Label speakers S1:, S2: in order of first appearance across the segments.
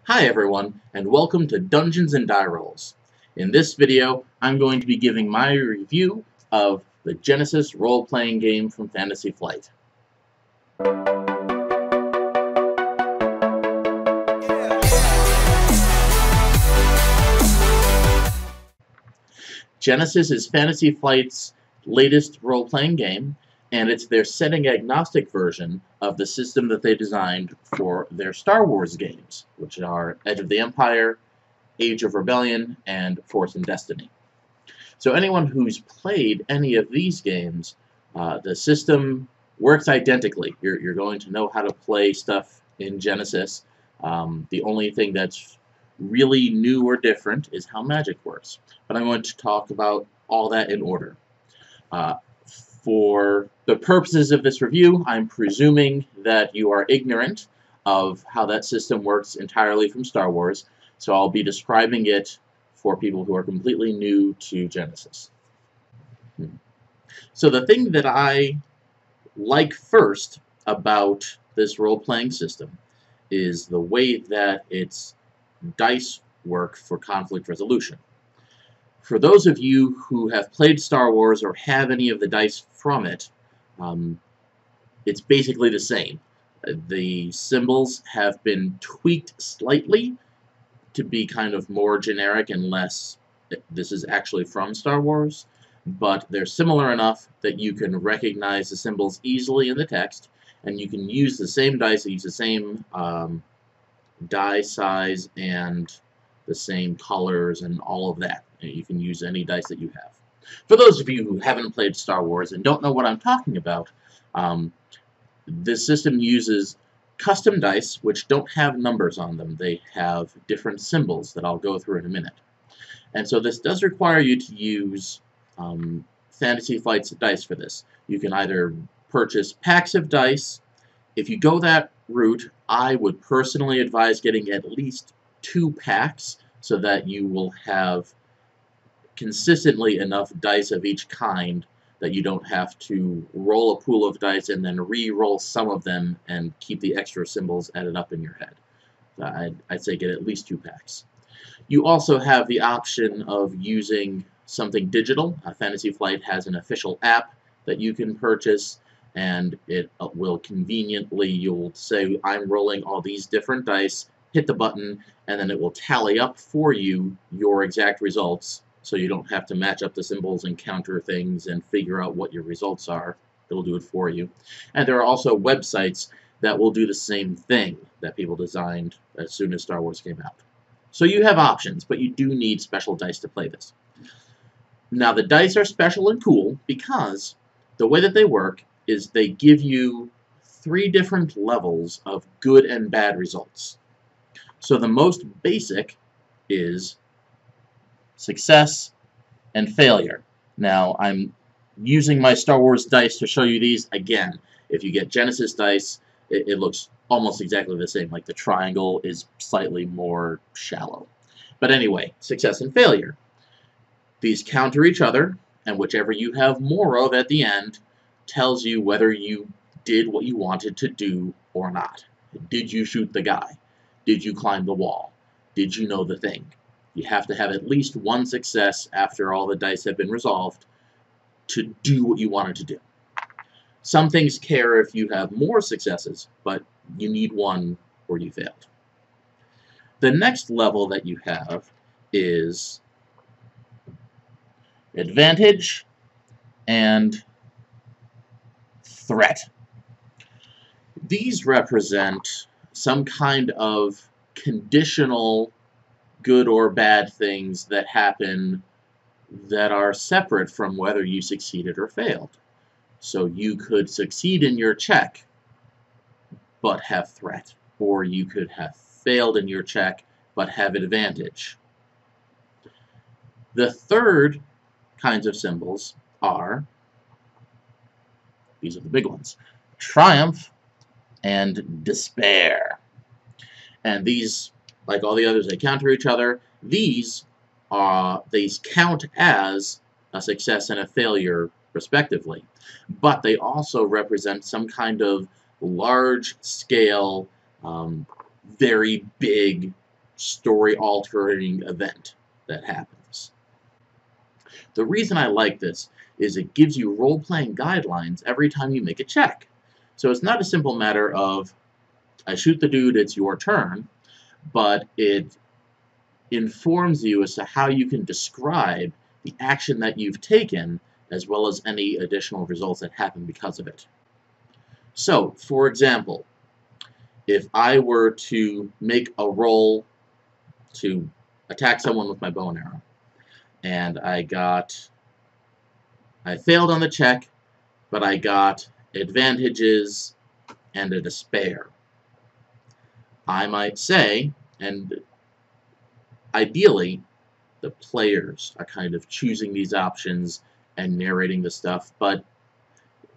S1: Hi everyone, and welcome to Dungeons & Die Rolls. In this video, I'm going to be giving my review of the Genesys role-playing game from Fantasy Flight. Genesys is Fantasy Flight's latest role-playing game, and it's their setting-agnostic version of the system that they designed for their Star Wars games, which are Edge of the Empire, Age of Rebellion, and Force and Destiny. So anyone who's played any of these games, the system works identically. You're going to know how to play stuff in Genesys. The only thing that's really new or different is how magic works. But I'm going to talk about all that in order. For the purposes of this review, I'm presuming that you are ignorant of how that system works entirely from Star Wars, so I'll be describing it for people who are completely new to Genesys. So the thing that I like first about this role-playing system is the way that its dice work for conflict resolution. For those of you who have played Star Wars or have any of the dice from it, it's basically the same. The symbols have been tweaked slightly to be kind of more generic and less, this is actually from Star Wars, but they're similar enough that you can recognize the symbols easily in the text, and you can use the same dice, use the same die size and the same colors and all of that. You can use any dice that you have. For those of you who haven't played Star Wars and don't know what I'm talking about, this system uses custom dice which don't have numbers on them. They have different symbols that I'll go through in a minute. And so this does require you to use Fantasy Flight's dice for this. You can either purchase packs of dice. If you go that route, I would personally advise getting at least 2 packs so that you will have consistently enough dice of each kind that you don't have to roll a pool of dice and then re-roll some of them and keep the extra symbols added up in your head. I'd say get at least 2 packs. You also have the option of using something digital. Fantasy Flight has an official app that you can purchase, and it will conveniently, you'll say, I'm rolling all these different dice, hit the button, and then it will tally up for you your exact results, so you don't have to match up the symbols and counter things and figure out what your results are. It'll do it for you. And there are also websites that will do the same thing that people designed as soon as Star Wars came out. So you have options, but you do need special dice to play this. Now the dice are special and cool because the way that they work is they give you 3 different levels of good and bad results. So the most basic is success and failure. Now I'm using my Star Wars dice to show you these. Again, if you get Genesys dice, it looks almost exactly the same. Like the triangle is slightly more shallow. But anyway, success and failure. These counter each other, and whichever you have more of at the end tells you whether you did what you wanted to do or not. Did you shoot the guy? Did you climb the wall? Did you know the thing? You have to have at least 1 success after all the dice have been resolved to do what you wanted to do. Some things care if you have more successes, but you need 1 or you failed. The next level that you have is advantage and threat. These represent some kind of conditional good or bad things that happen that are separate from whether you succeeded or failed. So you could succeed in your check but have threat, or you could have failed in your check but have advantage. The third kinds of symbols are, these are the big ones, triumph and despair. And these, like all the others, they counter each other. These count as a success and a failure, respectively. But they also represent some kind of large-scale, very big story-altering event that happens. The reason I like this is it gives you role-playing guidelines every time you make a check. So it's not a simple matter of, I shoot the dude, it's your turn, but it informs you as to how you can describe the action that you've taken, as well as any additional results that happen because of it. So, for example, if I were to make a roll to attack someone with my bow and arrow, and I failed on the check, but I got advantages and a despair, I might say, and ideally, the players are kind of choosing these options and narrating the stuff, but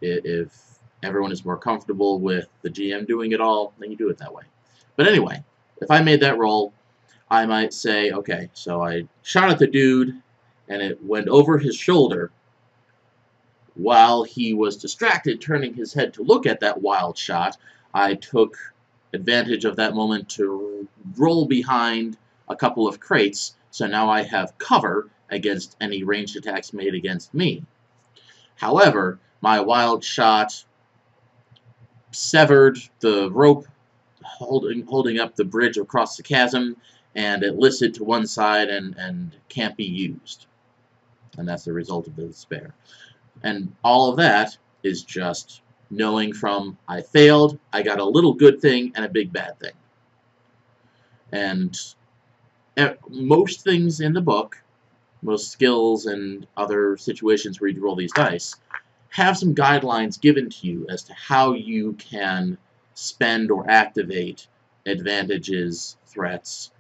S1: if everyone is more comfortable with the GM doing it all, then you do it that way. But anyway, if I made that roll, I might say, okay, so I shot at the dude, and it went over his shoulder. While he was distracted, turning his head to look at that wild shot, I took advantage of that moment to roll behind a couple of crates, so now I have cover against any ranged attacks made against me. However, my wild shot severed the rope holding up the bridge across the chasm, and it listed to one side and can't be used. And that's the result of the despair. And all of that is just knowing from I failed, I got a little good thing and a big bad thing. And most things in the book, most skills and other situations where you roll these dice, have some guidelines given to you as to how you can spend or activate advantages, threats,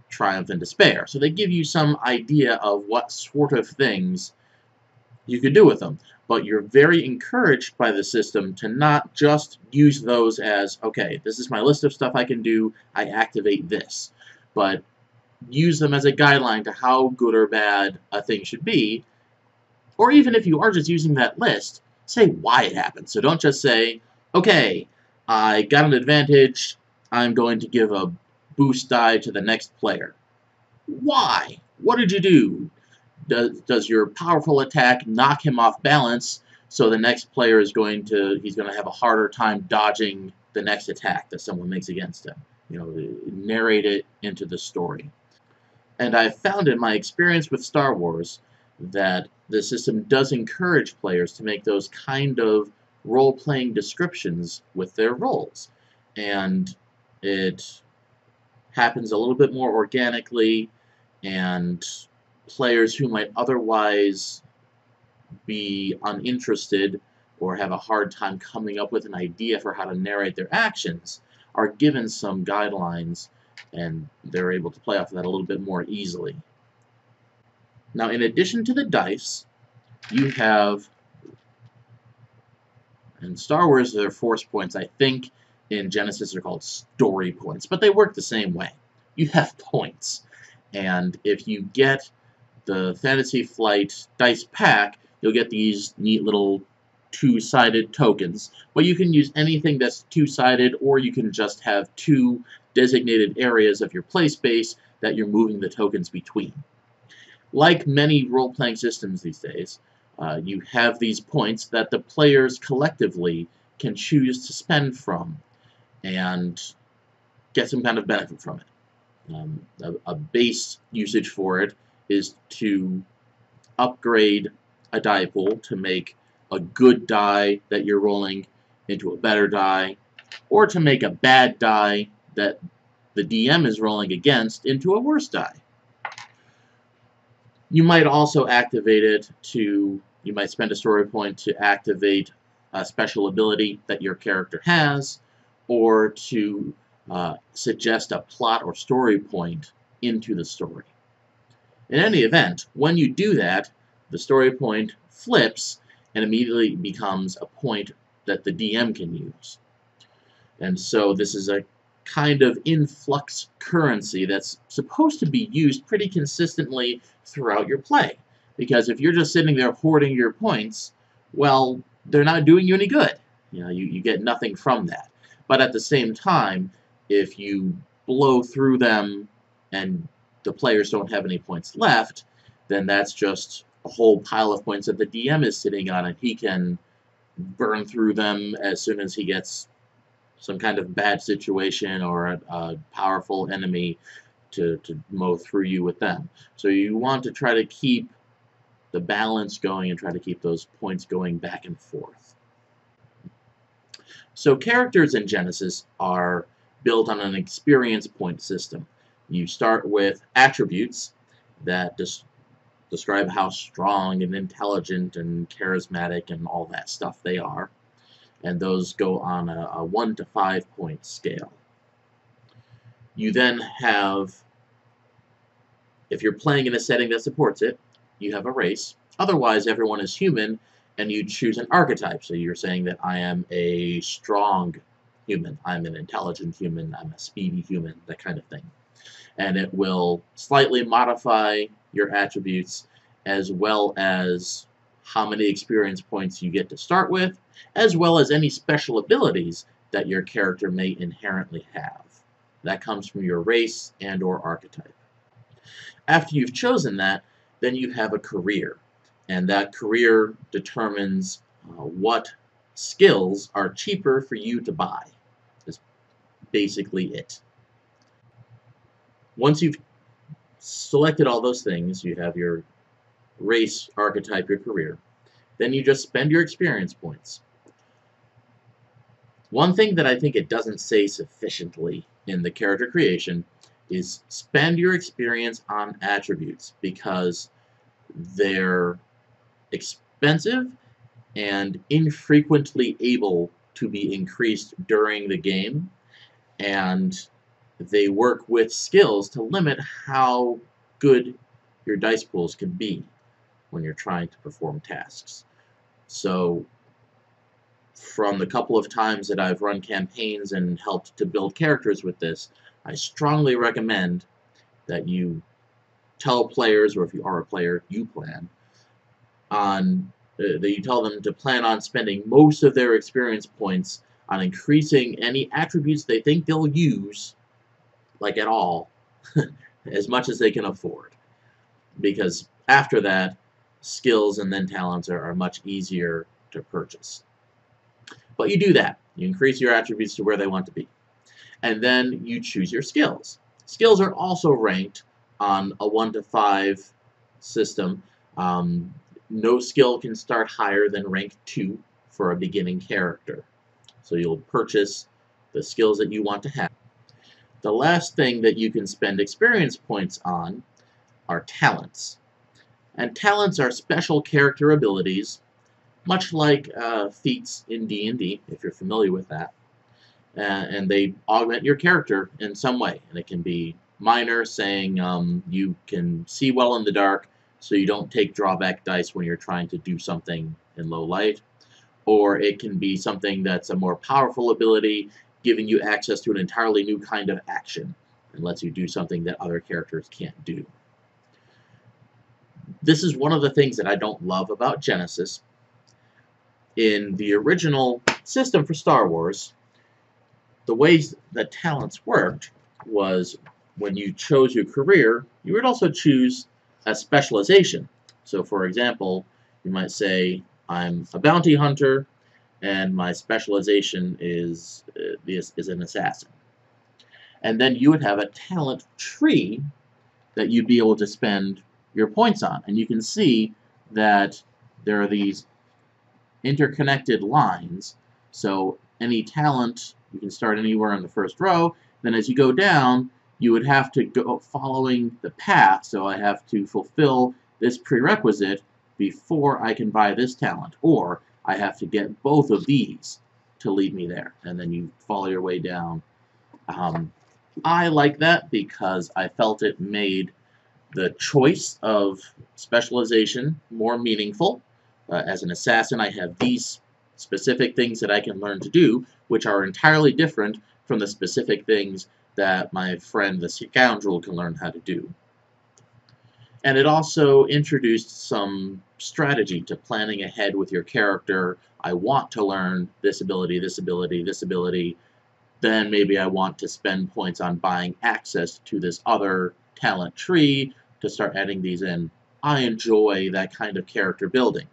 S1: triumph, and despair. So they give you some idea of what sort of things you could do with them. But you're very encouraged by the system to not just use those as, okay, this is my list of stuff I can do, I activate this. But use them as a guideline to how good or bad a thing should be. Or even if you are just using that list, say why it happened. So don't just say, okay, I got an advantage, I'm going to give a boost die to the next player. Why? What did you do? Does your powerful attack knock him off balance, so the next player is going to have a harder time dodging the next attack that someone makes against him? You know, narrate it into the story. And I've found in my experience with Star Wars that the system does encourage players to make those kind of role-playing descriptions with their roles. And it happens a little bit more organically, and players who might otherwise be uninterested or have a hard time coming up with an idea for how to narrate their actions are given some guidelines, and they're able to play off of that a little bit more easily. Now, in addition to the dice, you have, in Star Wars, they're force points. I think in Genesis they're called story points, but they work the same way. You have points, and if you get the Fantasy Flight dice pack, you'll get these neat little two-sided tokens. But you can use anything that's two-sided, or you can just have two designated areas of your play space that you're moving the tokens between. Like many role-playing systems these days, you have these points that the players collectively can choose to spend from and get some kind of benefit from it. A base usage for it is to upgrade a die pool to make a good die that you're rolling into a better die, or to make a bad die that the DM is rolling against into a worse die. You might also activate it you might spend a story point to activate a special ability that your character has, or to suggest a plot or story point into the story. In any event, when you do that, the story point flips and immediately becomes a point that the DM can use. And so this is a kind of influx currency that's supposed to be used pretty consistently throughout your play. Because if you're just sitting there hoarding your points, well, they're not doing you any good. You know, you get nothing from that. But at the same time, if you blow through them and the players don't have any points left, then that's just a whole pile of points that the DM is sitting on, and he can burn through them as soon as he gets some kind of bad situation or a powerful enemy to mow through you with them. So you want to try to keep the balance going and try to keep those points going back and forth. So characters in Genesys are built on an experience point system. You start with attributes that describe how strong and intelligent and charismatic and all that stuff they are. And those go on a 1 to 5 point scale. You then have, if you're playing in a setting that supports it, you have a race. Otherwise, everyone is human, and you choose an archetype. So you're saying that I am a strong human, I'm an intelligent human, I'm a speedy human, that kind of thing. And it will slightly modify your attributes as well as how many experience points you get to start with, as well as any special abilities that your character may inherently have. That comes from your race and or archetype. After you've chosen that, then you have a career, and that career determines what skills are cheaper for you to buy. That's basically it. Once you've selected all those things, you have your race, archetype, your career, then you just spend your experience points. One thing that I think it doesn't say sufficiently in the character creation is spend your experience on attributes, because they're expensive and infrequently able to be increased during the game, and they work with skills to limit how good your dice pools can be when you're trying to perform tasks. So from the couple of times that I've run campaigns and helped to build characters with this, I strongly recommend that you tell players, or if you are a player, you plan on, that you tell them to plan on spending most of their experience points on increasing any attributes they think they'll use, like at all, as much as they can afford. Because after that, skills and then talents are much easier to purchase. But you do that. You increase your attributes to where they want to be. And then you choose your skills. Skills are also ranked on a 1 to 5 system. No skill can start higher than rank 2 for a beginning character. So you'll purchase the skills that you want to have. The last thing that you can spend experience points on are talents. And talents are special character abilities, much like feats in D&D, if you're familiar with that. And they augment your character in some way. And it can be minor, saying you can see well in the dark, so you don't take drawback dice when you're trying to do something in low light. Or it can be something that's a more powerful ability, giving you access to an entirely new kind of action, and lets you do something that other characters can't do. This is one of the things that I don't love about Genesys. In the original system for Star Wars, the ways that talents worked was when you chose your career, you would also choose a specialization. So for example, you might say, I'm a bounty hunter, and my specialization is an assassin. And then you would have a talent tree that you'd be able to spend your points on. And you can see that there are these interconnected lines. So any talent, you can start anywhere in the first row. Then as you go down, you would have to go following the path. So I have to fulfill this prerequisite before I can buy this talent. Or I have to get both of these to lead me there. And then you follow your way down. I like that because I felt it made the choice of specialization more meaningful. As an assassin, I have these specific things that I can learn to do, which are entirely different from the specific things that my friend the scoundrel can learn how to do. And it also introduced some strategy to planning ahead with your character. I want to learn this ability, this ability, this ability. then maybe I want to spend points on buying access to this other talent tree to start adding these in. I enjoy that kind of character building.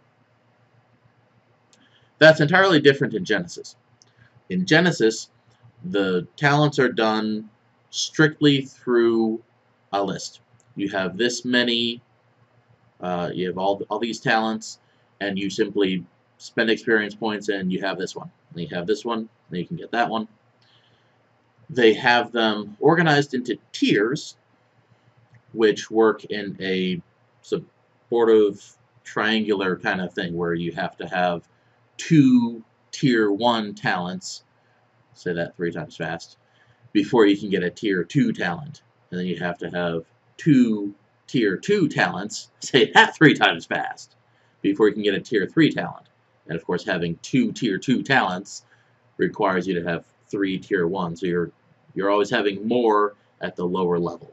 S1: That's entirely different in Genesys. In Genesys, the talents are done strictly through a list. You have this many, you have all these talents, and you simply spend experience points and you have this one. And you have this one, and you can get that one. They have them organized into tiers, which work in a supportive triangular kind of thing where you have to have 2 tier 1 talents, say that 3 times fast, before you can get a tier 2 talent. And then you have to have 2 tier 2 talents, say that 3 times fast, before you can get a tier 3 talent. And of course, having 2 tier 2 talents requires you to have 3 tier 1, so you're always having more at the lower level.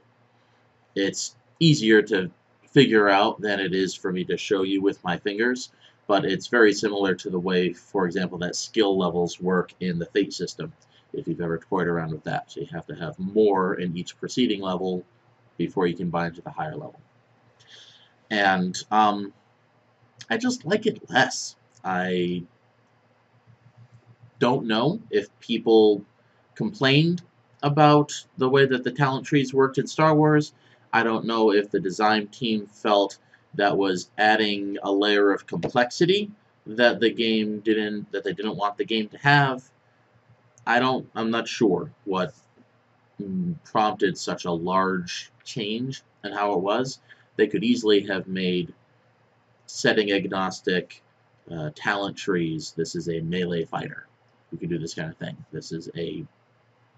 S1: It's easier to figure out than it is for me to show you with my fingers, but it's very similar to the way, for example, that skill levels work in the Fate system, if you've ever toyed around with that. So you have to have more in each preceding level before you can bind to the higher level. And I just like it less. I don't know if people complained about the way that the talent trees worked in Star Wars. I don't know if the design team felt that was adding a layer of complexity that they didn't want the game to have. I'm not sure what prompted such a large change and how it was. They could easily have made setting agnostic talent trees. This is a melee fighter who can do this kind of thing. This is a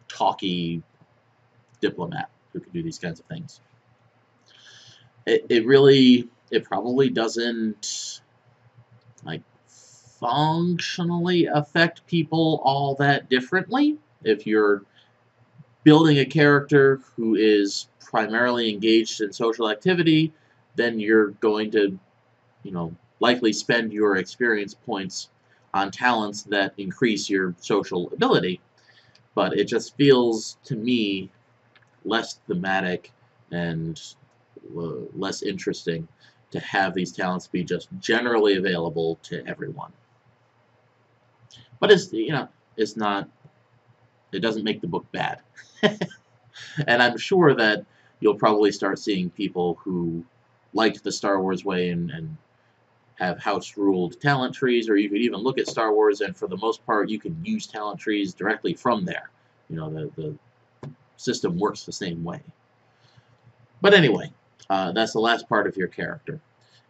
S1: talky diplomat who can do these kinds of things. It probably doesn't like functionally affect people all that differently. If you're building a character who is primarily engaged in social activity, then you're going to, likely spend your experience points on talents that increase your social ability. But it just feels, to me, less thematic and less interesting to have these talents be just generally available to everyone. But it doesn't make the book bad. And I'm sure that you'll probably start seeing people who liked the Star Wars way and have house-ruled talent trees, or you could even look at Star Wars and for the most part you can use talent trees directly from there. The system works the same way. But anyway, that's the last part of your character.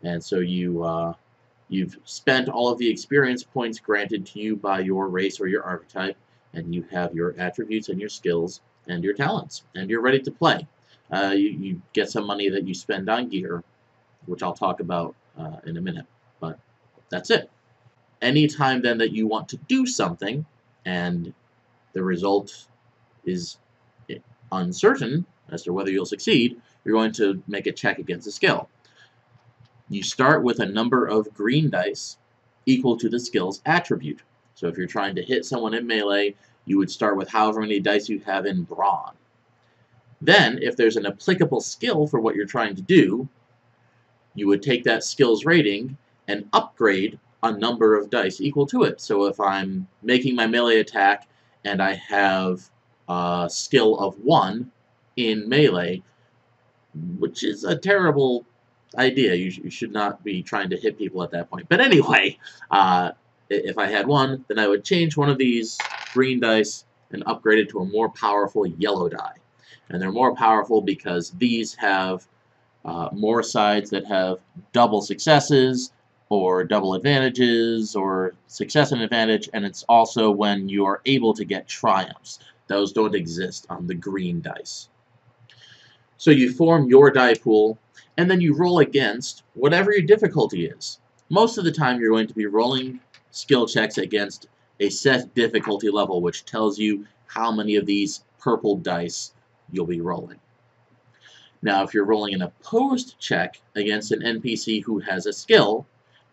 S1: And so you've spent all of the experience points granted to you by your race or your archetype, and you have your attributes and your skills and your talents, and you're ready to play. You get some money that you spend on gear, which I'll talk about in a minute, but that's it. Anytime then that you want to do something and the result is uncertain as to whether you'll succeed, you're going to make a check against the skill. You start with a number of green dice equal to the skill's attribute. So if you're trying to hit someone in melee, you would start with however many dice you have in brawn. Then, if there's an applicable skill for what you're trying to do, you would take that skill's rating and upgrade a number of dice equal to it. So if I'm making my melee attack and I have a skill of 1 in melee, which is a terrible idea. You should not be trying to hit people at that point. But anyway, if I had 1, then I would change one of these green dice and upgrade it to a more powerful yellow die. And they're more powerful because these have more sides that have double successes or double advantages or success and advantage, and it's also when you are able to get triumphs. Those don't exist on the green dice. So you form your die pool, and then you roll against whatever your difficulty is. Most of the time you're going to be rolling skill checks against a set difficulty level, which tells you how many of these purple dice you'll be rolling. Now, if you're rolling an opposed check against an NPC who has a skill,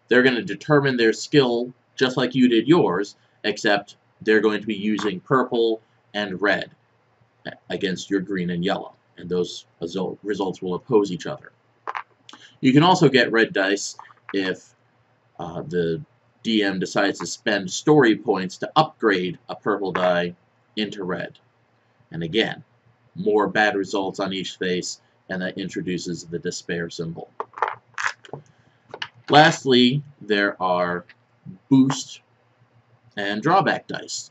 S1: they're going to determine their skill just like you did yours, except they're going to be using purple and red against your green and yellow, and those results will oppose each other. You can also get red dice if the DM decides to spend story points to upgrade a purple die into red. And again, more bad results on each face, and that introduces the despair symbol. Lastly, there are boost and drawback dice.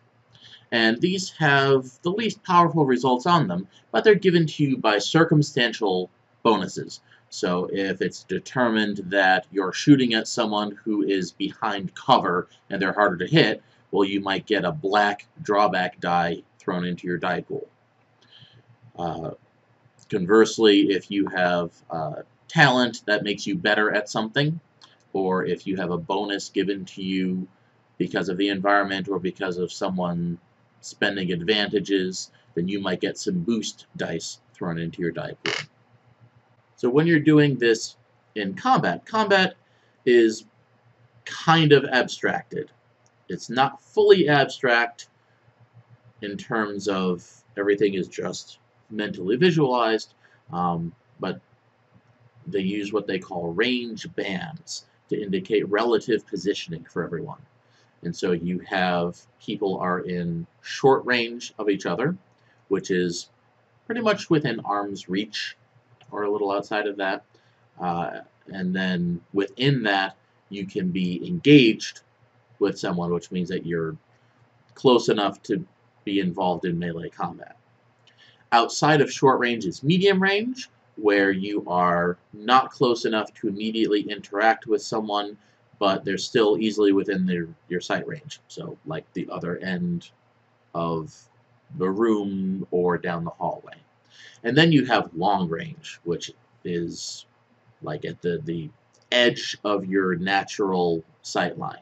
S1: And these have the least powerful results on them, but they're given to you by circumstantial bonuses. So if it's determined that you're shooting at someone who is behind cover and they're harder to hit, well, you might get a black drawback die thrown into your die pool. Conversely, if you have talent that makes you better at something, or if you have a bonus given to you because of the environment or because of someone spending advantages, then you might get some boost dice thrown into your die pool. So when you're doing this in combat, combat is kind of abstracted. It's not fully abstract in terms of everything is just mentally visualized, but they use what they call range bands to indicate relative positioning for everyone. And so you have people are in short range of each other, which is pretty much within arm's reach or a little outside of that. And then within that, you can be engaged with someone, which means that you're close enough to be involved in melee combat. Outside of short range is medium range, where you are not close enough to immediately interact with someone, but they're still easily within your sight range. So like the other end of the room or down the hallway. And then you have long range, which is like at the edge of your natural sight line.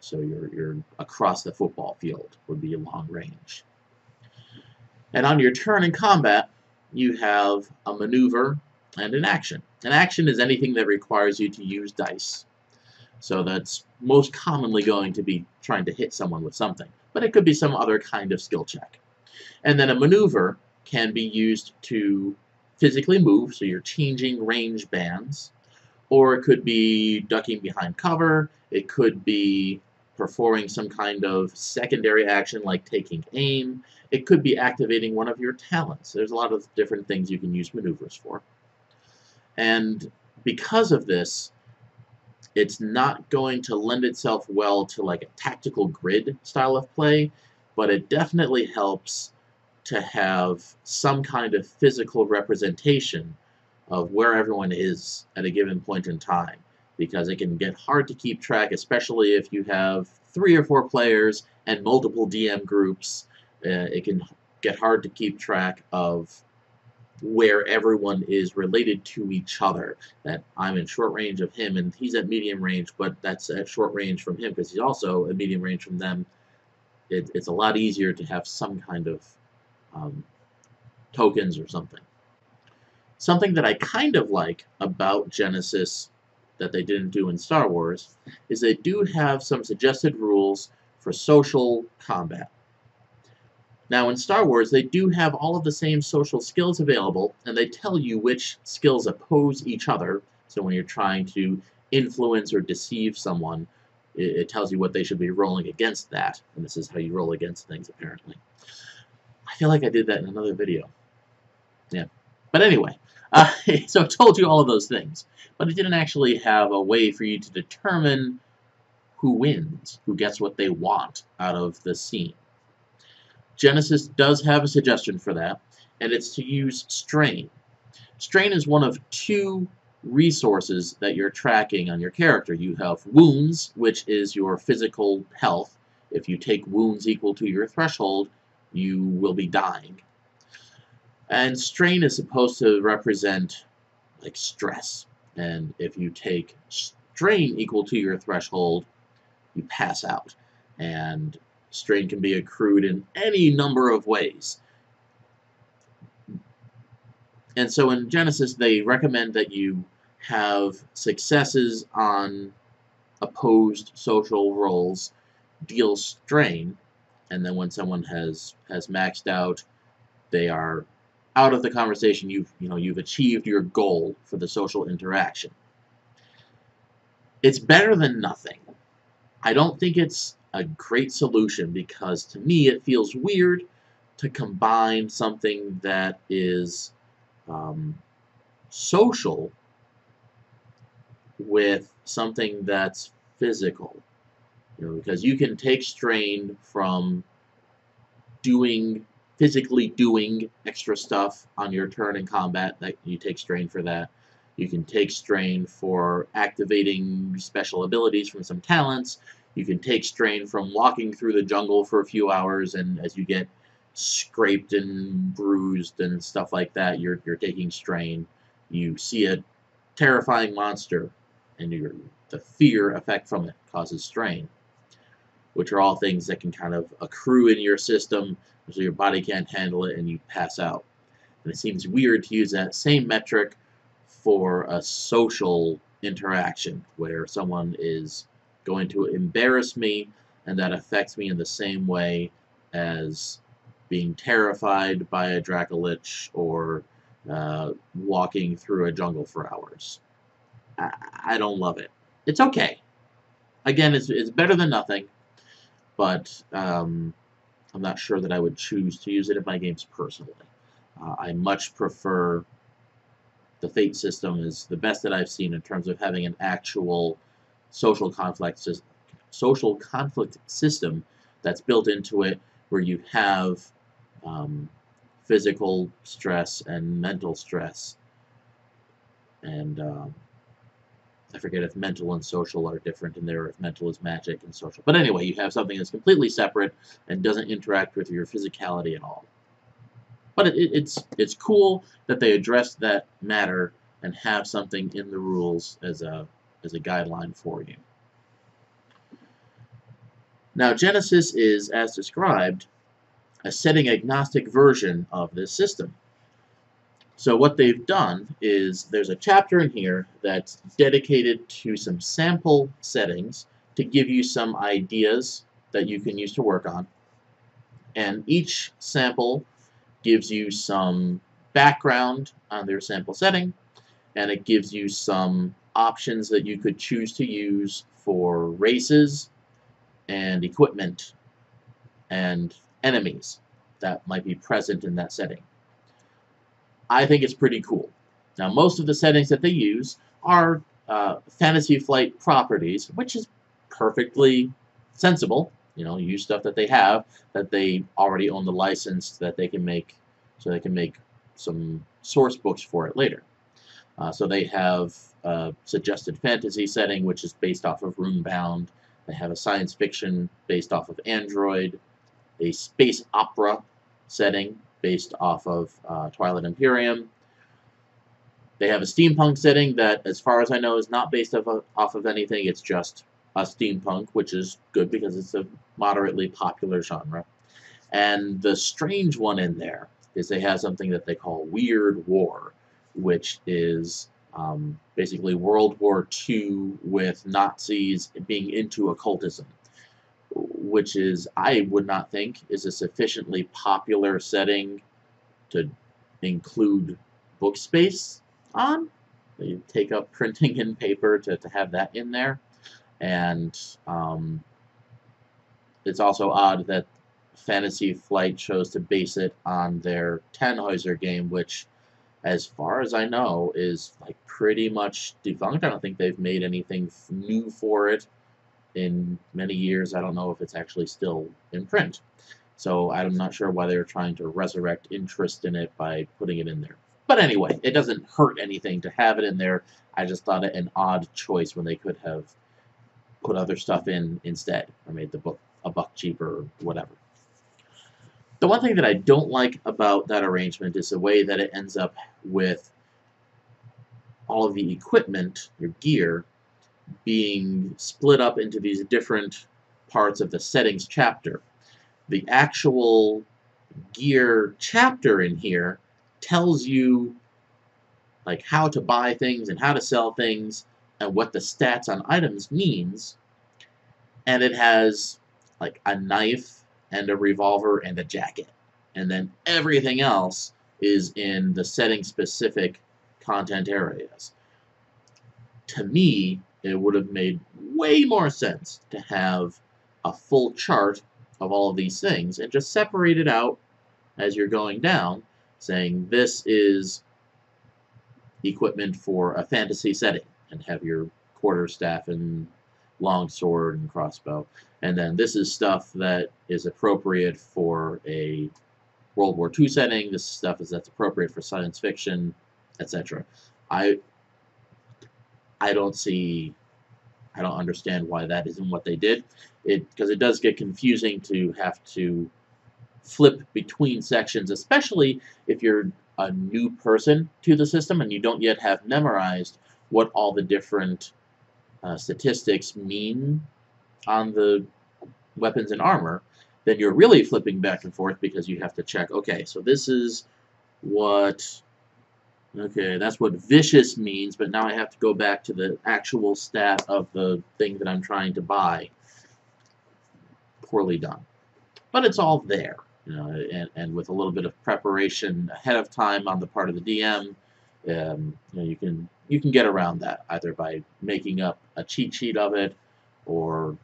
S1: So you're across the football field would be long range. And on your turn in combat, you have a maneuver and an action. An action is anything that requires you to use dice. So that's most commonly going to be trying to hit someone with something. But it could be some other kind of skill check. And then a maneuver can be used to physically move, so you're changing range bands. Or it could be ducking behind cover. It could be performing some kind of secondary action like taking aim. It could be activating one of your talents. There's a lot of different things you can use maneuvers for. And because of this, it's not going to lend itself well to like a tactical grid style of play, but it definitely helps to have some kind of physical representation of where everyone is at a given point in time, because it can get hard to keep track, especially if you have 3 or 4 players and multiple DM groups. It can get hard to keep track of where everyone is related to each other. That I'm in short range of him and he's at medium range, but that's at short range from him because he's also at medium range from them. It's a lot easier to have some kind of tokens or something. Something that I kind of like about Genesys that they didn't do in Star Wars is they do have some suggested rules for social combat. Now in Star Wars they do have all of the same social skills available, and they tell you which skills oppose each other. So when you're trying to influence or deceive someone, it tells you what they should be rolling against that, and this is how you roll against things apparently. I feel like I did that in another video. Yeah. But anyway, so it told you all of those things, but it didn't actually have a way for you to determine who wins, who gets what they want out of the scene. Genesys does have a suggestion for that, and it's to use strain. Strain is one of 2 resources that you're tracking on your character. You have wounds, which is your physical health. If you take wounds equal to your threshold, you will be dying. And strain is supposed to represent like stress. And if you take strain equal to your threshold, you pass out. And strain can be accrued in any number of ways. And so in Genesys, they recommend that you have successes on opposed social rolls deal strain, and then when someone has maxed out, they are out of the conversation. You've achieved your goal for the social interaction. It's better than nothing. I don't think it's a great solution because to me it feels weird to combine something that is social with something that's physical. Because you can take strain from physically doing extra stuff on your turn in combat. That you take strain for that. You can take strain for activating special abilities from some talents. You can take strain from walking through the jungle for a few hours, and as you get scraped and bruised and stuff like that, you're taking strain. You see a terrifying monster, and the fear effect from it causes strain, which are all things that can kind of accrue in your system, so your body can't handle it and you pass out. And it seems weird to use that same metric for a social interaction, where someone is going to embarrass me, and that affects me in the same way as being terrified by a Dracolich or walking through a jungle for hours. I don't love it. It's okay. Again, it's better than nothing, but I'm not sure that I would choose to use it in my games personally. I much prefer the Fate system. Is the best that I've seen in terms of having an actual social conflict system that's built into it, where you have physical stress and mental stress. And I forget if mental and social are different in there, or if mental is magic and social. But anyway, you have something that's completely separate and doesn't interact with your physicality at all. But it's cool that they addressed that matter and have something in the rules as a guideline for you. Now, Genesys is, as described, a setting-agnostic version of this system. So what they've done is there's a chapter in here that's dedicated to some sample settings to give you some ideas that you can use to work on. And each sample gives you some background on their sample setting, and it gives you some options that you could choose to use for races and equipment and enemies that might be present in that setting. I think it's pretty cool. Now, most of the settings that they use are Fantasy Flight properties, which is perfectly sensible. Use stuff that they have, that they already own the license, that they can make, so they can make some source books for it later. So they have a suggested fantasy setting, which is based off of Runebound. They have a science fiction based off of Android, a space opera setting based off of Twilight Imperium. They have a steampunk setting that, as far as I know, is not based off of anything. It's just a steampunk, which is good because it's a moderately popular genre. And the strange one in there is they have something that they call Weird War, which is basically World War II with Nazis being into occultism, which is, I would not think, is a sufficiently popular setting to include book space on. You take up printing and paper to have that in there. And it's also odd that Fantasy Flight chose to base it on their Tannhäuser game, which, as far as I know, is like pretty much defunct. I don't think they've made anything new for it in many years. I don't know if it's actually still in print. So I'm not sure why they're trying to resurrect interest in it by putting it in there. But anyway, it doesn't hurt anything to have it in there. I just thought it an odd choice when they could have put other stuff in instead, or made the book a buck cheaper or whatever. The one thing that I don't like about that arrangement is the way that it ends up with all of the equipment, your gear, being split up into these different parts of the settings chapter. The actual gear chapter in here tells you like how to buy things and how to sell things and what the stats on items means. And it has like a knife and a revolver and a jacket. And then everything else is in the setting-specific content areas. To me, it would have made way more sense to have a full chart of all of these things and just separate it out as you're going down, saying this is equipment for a fantasy setting, and have your quarterstaff and longsword and crossbow. And then this is stuff that is appropriate for a World War II setting. This stuff that's appropriate for science fiction, etc. I don't understand why that isn't what they did. Because it does get confusing to have to flip between sections, especially if you're a new person to the system and you don't yet have memorized what all the different statistics mean on the weapons and armor. Then you're really flipping back and forth because you have to check, okay, so this is what, okay, that's what vicious means, but now I have to go back to the actual stat of the thing that I'm trying to buy. Poorly done. But it's all there, you know, and with a little bit of preparation ahead of time on the part of the DM, you know, you can get around that either by making up a cheat sheet of it, or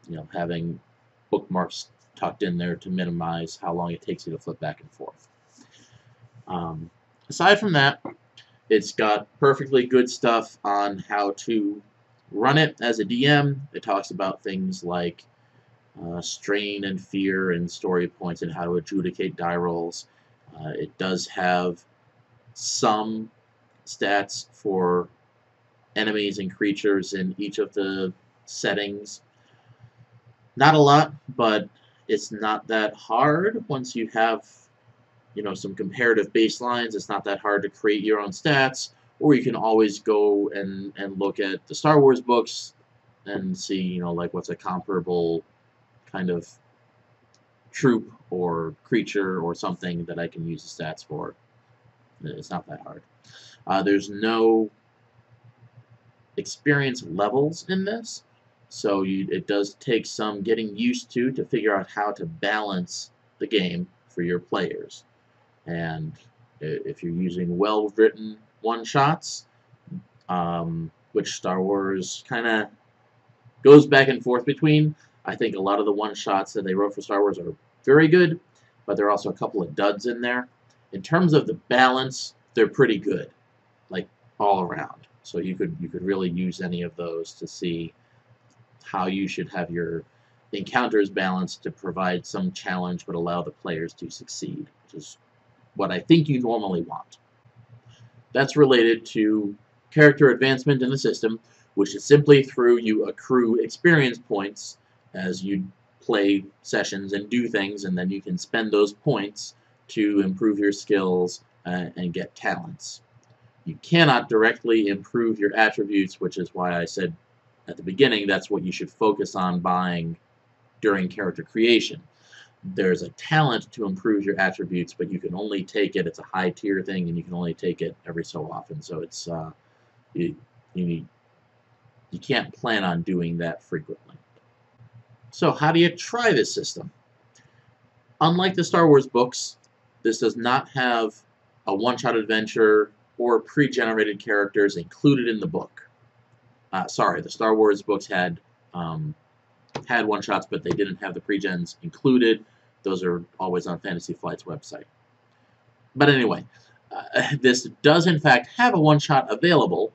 S1: you know, having bookmarks tucked in there to minimize how long it takes you to flip back and forth. Aside from that, it's got perfectly good stuff on how to run it as a DM. It talks about things like strain and fear and story points and how to adjudicate die rolls. It does have some stats for enemies and creatures in each of the settings. Not a lot, but it's not that hard once you have, you know, some comparative baselines. It's not that hard to create your own stats, or you can always go and look at the Star Wars books and see, you know, like what's a comparable kind of troop or creature or something that I can use the stats for. It's not that hard. There's no experience levels in this, so it does take some getting used to figure out how to balance the game for your players. And if you're using well-written one-shots, which Star Wars kind of goes back and forth between, I think a lot of the one-shots that they wrote for Star Wars are very good, but there are also a couple of duds in there. In terms of the balance, they're pretty good, like all around. So you could really use any of those to see how you should have your encounters balanced to provide some challenge but allow the players to succeed, which is what I think you normally want. That's related to character advancement in the system, which is simply through you accrue experience points as you play sessions and do things, and then you can spend those points to improve your skills and get talents. You cannot directly improve your attributes, which is why I said at the beginning that's what you should focus on buying during character creation. There's a talent to improve your attributes, but you can only take it, it's a high tier thing, and you can only take it every so often, so it's you can't plan on doing that frequently. So how do you try this system? Unlike the Star Wars books, this does not have a one-shot adventure or pre-generated characters included in the book. Sorry, the Star Wars books had one-shots, but they didn't have the pre-gens included. Those are always on Fantasy Flight's website. But anyway, this does in fact have a one-shot available.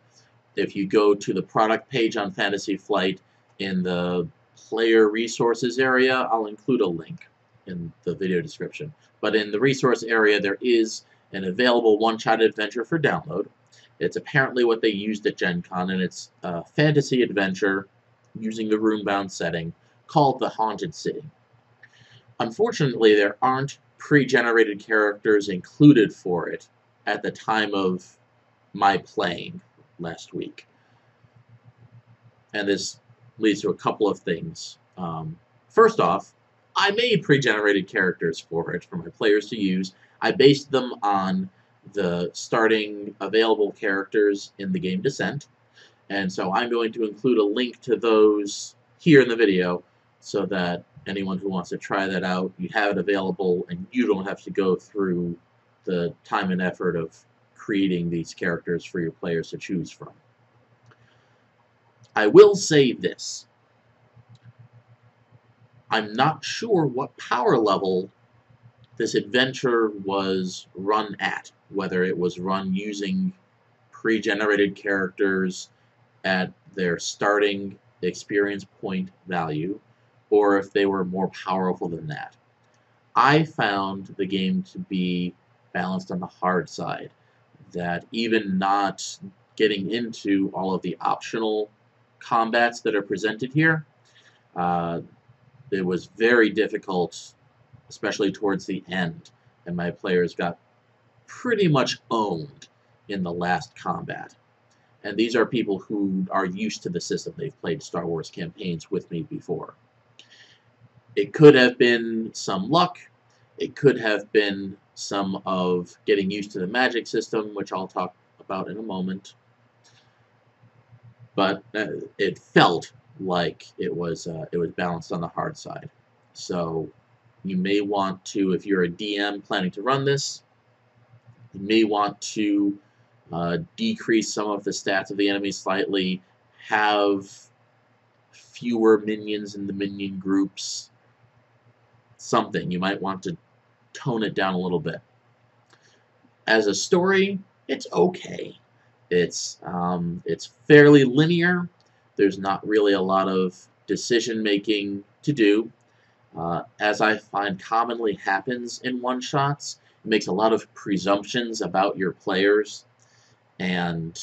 S1: If you go to the product page on Fantasy Flight in the player resources area, I'll include a link in the video description. But in the resource area, there is an available one-shot adventure for download. It's apparently what they used at Gen Con, and it's a fantasy adventure using the room-bound setting called The Haunted City. Unfortunately, there aren't pre-generated characters included for it at the time of my playing last week. And this leads to a couple of things. First off, I made pre-generated characters for it for my players to use. I based them on the starting available characters in the game Descent, and so I'm going to include a link to those here in the video so that anyone who wants to try that out, you have it available, and you don't have to go through the time and effort of creating these characters for your players to choose from. I will say this. I'm not sure what power level this adventure was run at, whether it was run using pre-generated characters at their starting experience point value, or if they were more powerful than that. I found the game to be balanced on the hard side, that even not getting into all of the optional combats that are presented here, it was very difficult, especially towards the end, and my players got pretty much owned in the last combat. And these are people who are used to the system. They've played Star Wars campaigns with me before. It could have been some luck. It could have been some of getting used to the magic system, which I'll talk about in a moment. But it felt like it was balanced on the hard side. So you may want to, if you're a DM planning to run this, you may want to decrease some of the stats of the enemy slightly, have fewer minions in the minion groups, something. You might want to tone it down a little bit. As a story, it's okay. It's fairly linear. There's not really a lot of decision making to do. As I find commonly happens in one-shots, it makes a lot of presumptions about your players, and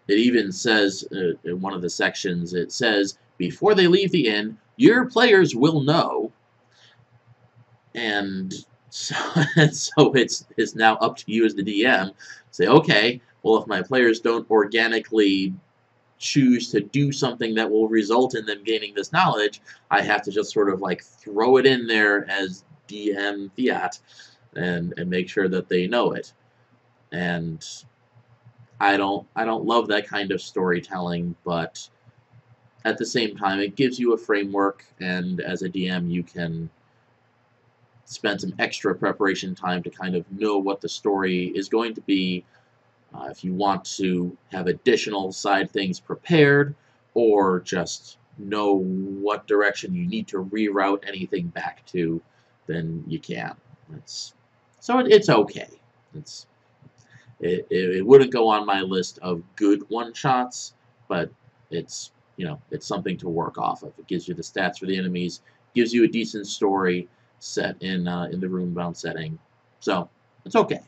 S1: it even says in one of the sections, it says, before they leave the inn, your players will know. And so it's now up to you as the DM. Say, okay, well, if my players don't organically choose to do something that will result in them gaining this knowledge, I have to just sort of like throw it in there as DM fiat and make sure that they know it. And I don't love that kind of storytelling, but at the same time, it gives you a framework, and as a DM, you can spend some extra preparation time to kind of know what the story is going to be. If you want to have additional side things prepared, or just know what direction you need to reroute anything back to, then you can. So it's okay. It wouldn't go on my list of good one-shots, but it's something to work off of. It gives you the stats for the enemies, gives you a decent story set in the room-bound setting, so it's okay.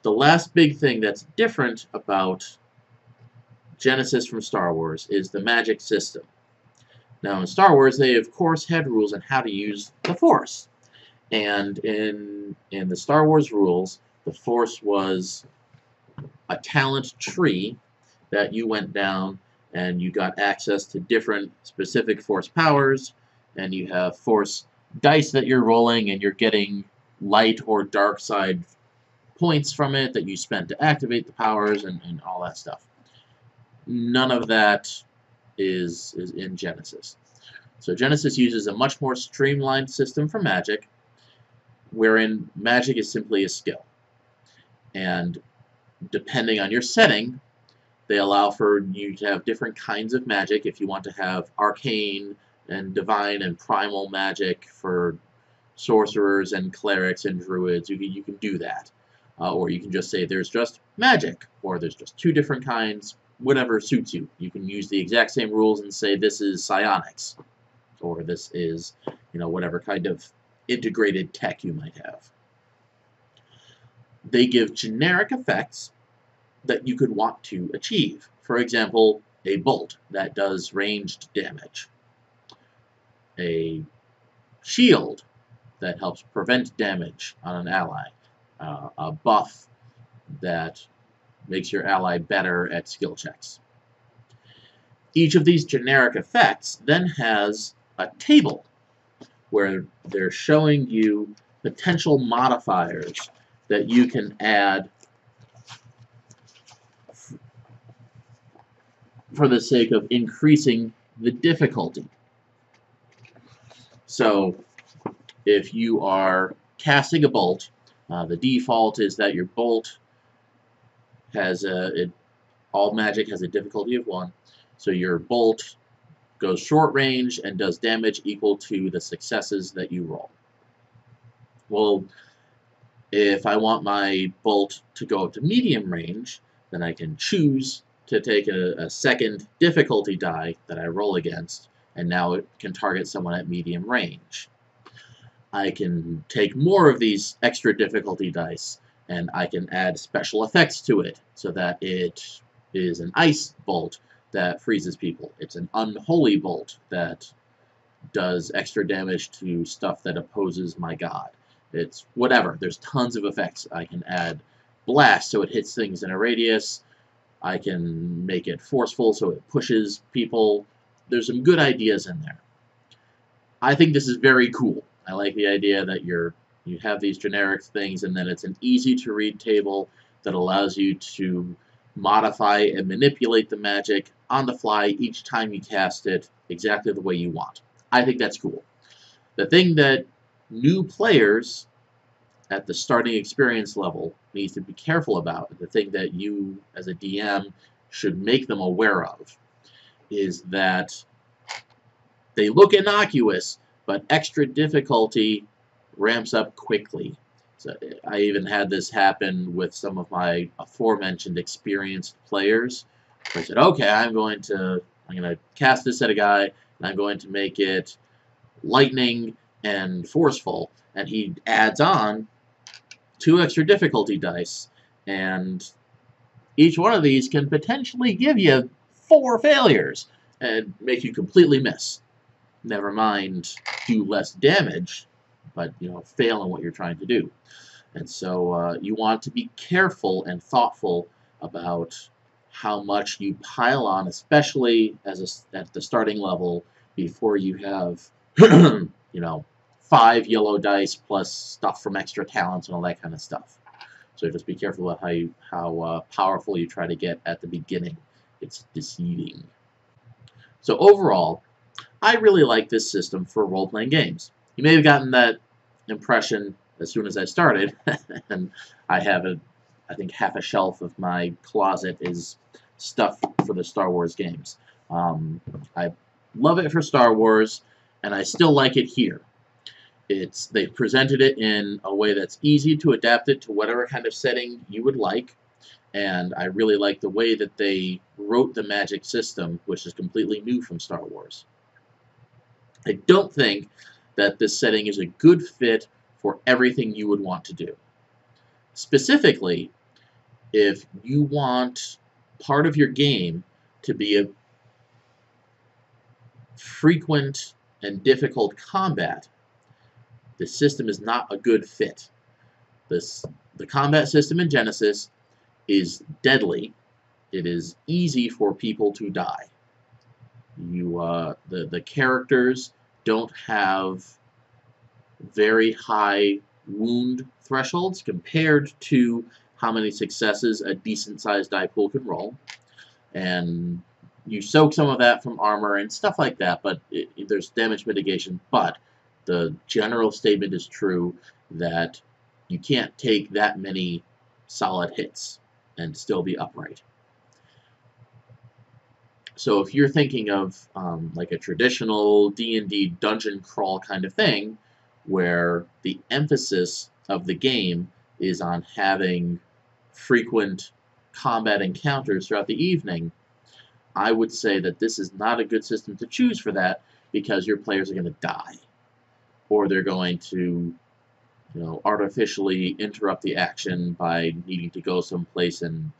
S1: The last big thing that's different about Genesys from Star Wars is the magic system. Now in Star Wars, they of course had rules on how to use the Force. And in the Star Wars rules, the Force was a talent tree that you went down and you got access to different specific Force powers, and you have Force dice that you're rolling, and you're getting light or dark side points from it that you spend to activate the powers and all that stuff. None of that is in Genesys. So Genesys uses a much more streamlined system for magic, wherein magic is simply a skill. And depending on your setting, they allow for you to have different kinds of magic. If you want to have arcane and divine and primal magic for sorcerers and clerics and druids, you can do that. Or you can just say there's just magic, or there's just two different kinds, whatever suits you. You can use the exact same rules and say this is psionics, or this is, whatever kind of integrated tech you might have. They give generic effects that you could want to achieve. For example, a bolt that does ranged damage. A shield that helps prevent damage on an ally. A buff that makes your ally better at skill checks. Each of these generic effects then has a table where they're showing you potential modifiers that you can add for the sake of increasing the difficulty. So if you are casting a bolt, the default is that your bolt has all magic has a difficulty of 1. So your bolt goes short range and does damage equal to the successes that you roll. Well, if I want my bolt to go up to medium range, then I can choose to take a second difficulty die that I roll against, and now it can target someone at medium range. I can take more of these extra difficulty dice, and I can add special effects to it, so that it is an ice bolt that freezes people. It's an unholy bolt that does extra damage to stuff that opposes my god. It's whatever. There's tons of effects. I can add blast so it hits things in a radius. I can make it forceful so it pushes people. There's some good ideas in there. I think this is very cool. I like the idea that you have these generic things, and then it's an easy-to-read table that allows you to modify and manipulate the magic on the fly each time you cast it exactly the way you want. I think that's cool. The thing that new players at the starting experience level needs to be careful about, the thing that you as a DM should make them aware of, is that they look innocuous, but extra difficulty ramps up quickly. So I even had this happen with some of my aforementioned experienced players. I said, okay, I'm going to cast this at a guy, and I'm going to make it lightning and forceful, and he adds on 2 extra difficulty dice, and each one of these can potentially give you 4 failures and make you completely miss. Never mind do less damage, but fail in what you're trying to do. And so you want to be careful and thoughtful about how much you pile on, especially at the starting level, before you have 5 yellow dice plus stuff from extra talents and all that kind of stuff. So just be careful about how powerful you try to get at the beginning. It's deceiving. So overall, I really like this system for role-playing games. You may have gotten that impression as soon as I started, and I have I think half a shelf of my closet is stuff for the Star Wars games. I love it for Star Wars, and I still like it here. They've presented it in a way that's easy to adapt it to whatever kind of setting you would like, and I really like the way that they wrote the magic system, which is completely new from Star Wars. I don't think that this setting is a good fit for everything you would want to do. Specifically, if you want part of your game to be a frequent and difficult combat, the system is not a good fit. The combat system in Genesys is deadly. It is easy for people to die. The characters don't have very high wound thresholds compared to how many successes a decent-sized die pool can roll. And you soak some of that from armor and stuff like that, but there's damage mitigation. But the general statement is true that you can't take that many solid hits and still be upright. So if you're thinking of like a traditional D&D dungeon crawl kind of thing, where the emphasis of the game is on having frequent combat encounters throughout the evening, I would say that this is not a good system to choose for that, because your players are going to die, or they're going to artificially interrupt the action by needing to go someplace and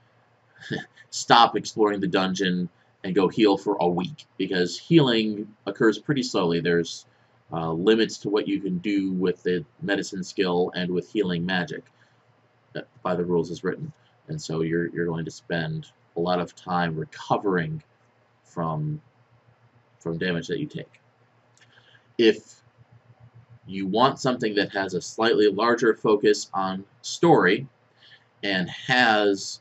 S1: stop exploring the dungeon and go heal for a week, because healing occurs pretty slowly. There's limits to what you can do with the medicine skill and with healing magic by the rules as written. And so you're going to spend a lot of time recovering from damage that you take. If you want something that has a slightly larger focus on story and has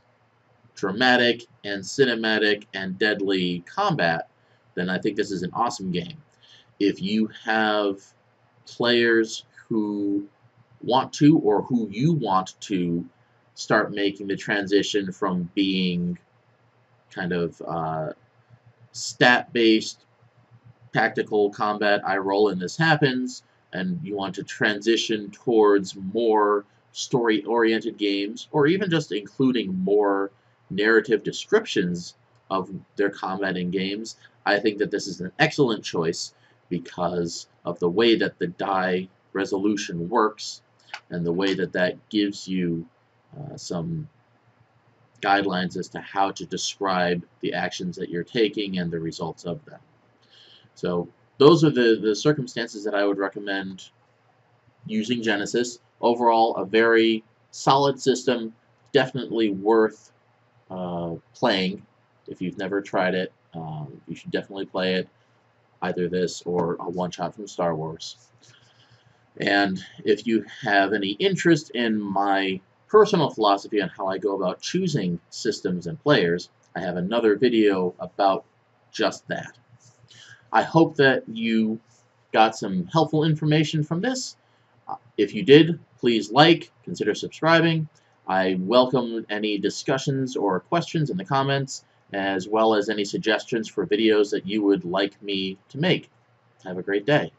S1: dramatic and cinematic and deadly combat, then I think this is an awesome game. If you have players who want to, or who you want to start making the transition from being kind of stat-based tactical combat, I roll and this happens, and you want to transition towards more story-oriented games, or even just including more narrative descriptions of their combat in games, I think that this is an excellent choice because of the way that the die resolution works and the way that that gives you some guidelines as to how to describe the actions that you're taking and the results of them. So those are the circumstances that I would recommend using Genesys. Overall, a very solid system, definitely worth playing. If you've never tried it, you should definitely play it, either this or a one-shot from Star Wars. And if you have any interest in my personal philosophy on how I go about choosing systems and players, I have another video about just that. I hope that you got some helpful information from this. If you did, please consider subscribing. I welcome any discussions or questions in the comments, as well as any suggestions for videos that you would like me to make. Have a great day.